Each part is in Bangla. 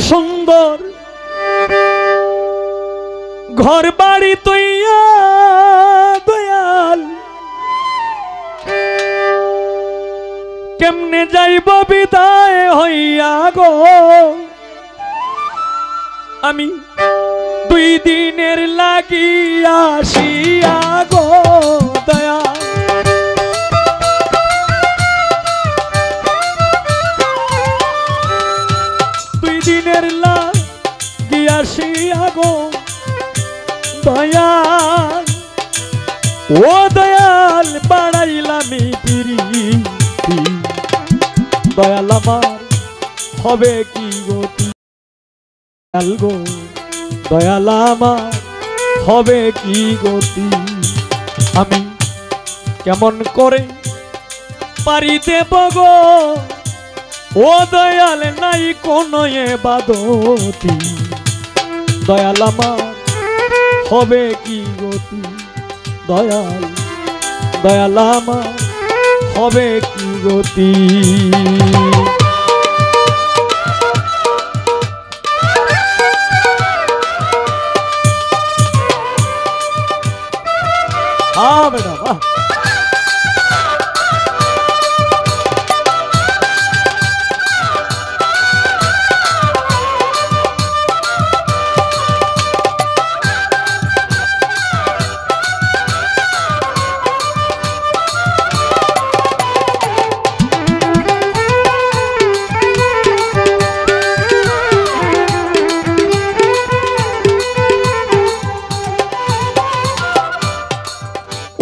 সুন্দর ঘর বাড়ি তৈয়া দয়াল কেমনে যাইব বিদায় হইয়া গো আমি 2 দিনের লাগিয়া আসিয়া গো দয়াল দিনের লাগিয়া আসিয়া গো দয়াল ও দয়াল বাড়াইলামি প্রীতি দয়াল আমার হবে কি গতি দয়াল গো দয়াল আমার হবে কি গতি আমি কেমন করে পারি দেব গো ও দয়াল নাই কোন এবাদতি দয়াল আমার হবে কি গতি দয়াল দয়াল আমার হবে কি গতি हाँ बेटा वाह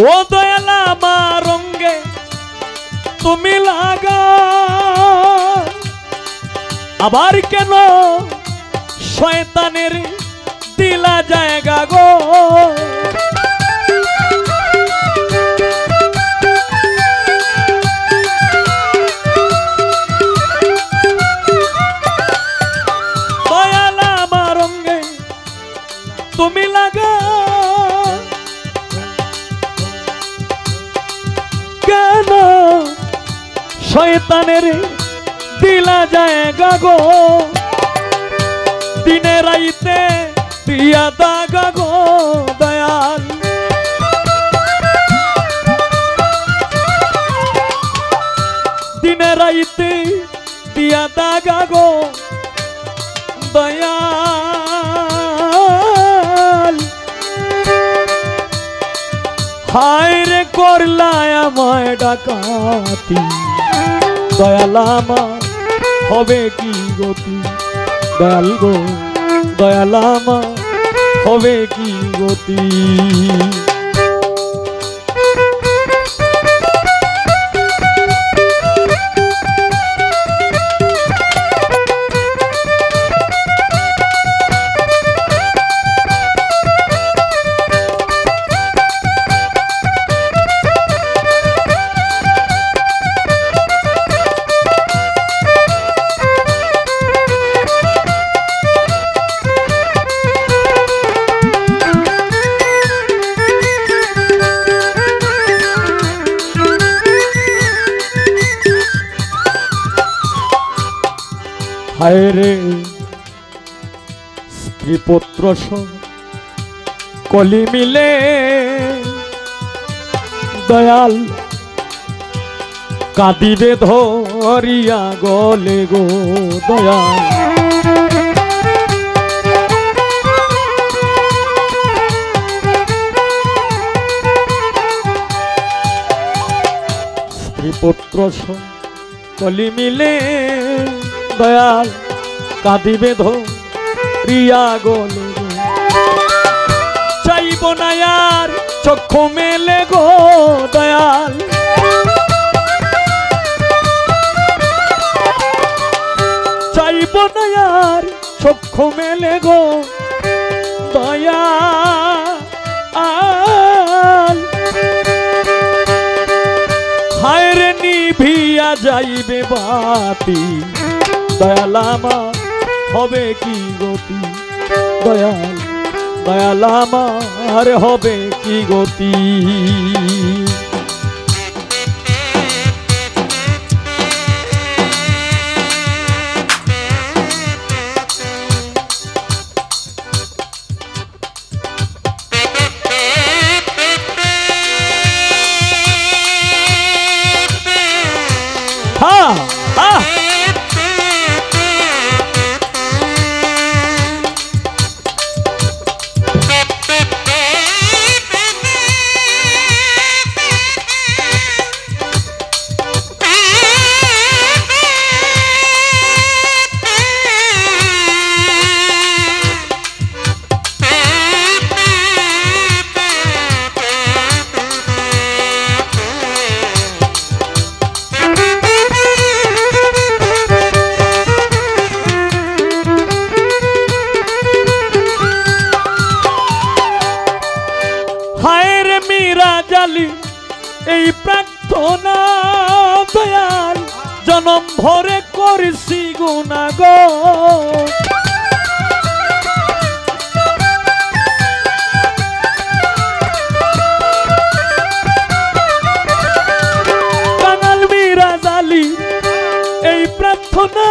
ও দয়াল আমার রঙ্গে তুমি লাগা আবার কেন শয়তানের দিলা জায়গা গো দয়াল আমার রঙ্গে তুমি লাগা কেন শয়তানের দিলা জায়গা গো দিনে রাইতে দিয়া দাগা গো দয়াল দিনে রাইতে দিয়া দাগা গো দয়াল হায় রে করলায় আমায় ডাকাতি দয়াল আমার হবে কি গতি দয়াল গো দয়াল আমার হবে কি গতি হায় রে স্ত্রী পুত্র কলি মিলে দয়াল কাঁদিবে ধরিয়া গলে গো দয়াল স্ত্রী পুত্র কলি মিলে দয়াল কাঁদিবে ধরিয়া গলে গো চাইব না আর চক্ষু মেলে গো দয়াল চাইব না আর চক্ষু মেলে গো দয়াল হায় রে নিভিয়া যাইবে বাতি দয়াল আমার হবে কি গতি দয়াল দয়াল আমার হবে কি গতি গুণা গো কাঙাল মীরা জালি এই প্রার্থনা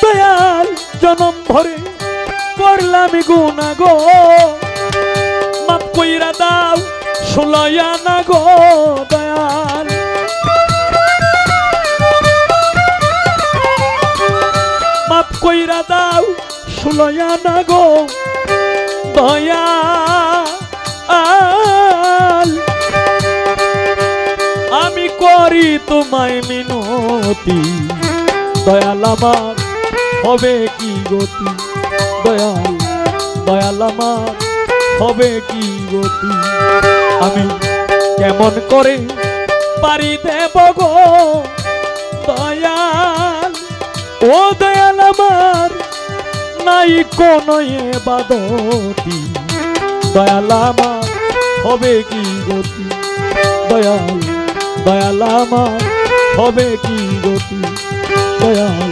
দয়াল জনম ভরে করলাম গুণা গো মাপ কইরা দাও ষোলয়া না গো দয়াল মাপ কইরা দাও ষোলয়া না গো দয়াল আমি করি তোমায় মিনতি দয়াল আমার হবে কি গতি দয়াল দয়াল আমার হবে কি গতি আমি কেমন করে পারি দেব গো দয়াল ও দয়াল আমার নাই কোনো ইবাদতি দয়াল আমার হবে কি গতি দয়াল দয়াল আমার হবে কি গতি দয়াল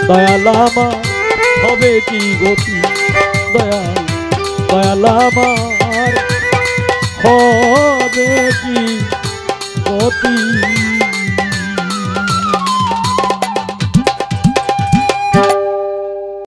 দয়াল আমার হবে কি গতি দয়াল দয়াল আমার হবে কি গতি।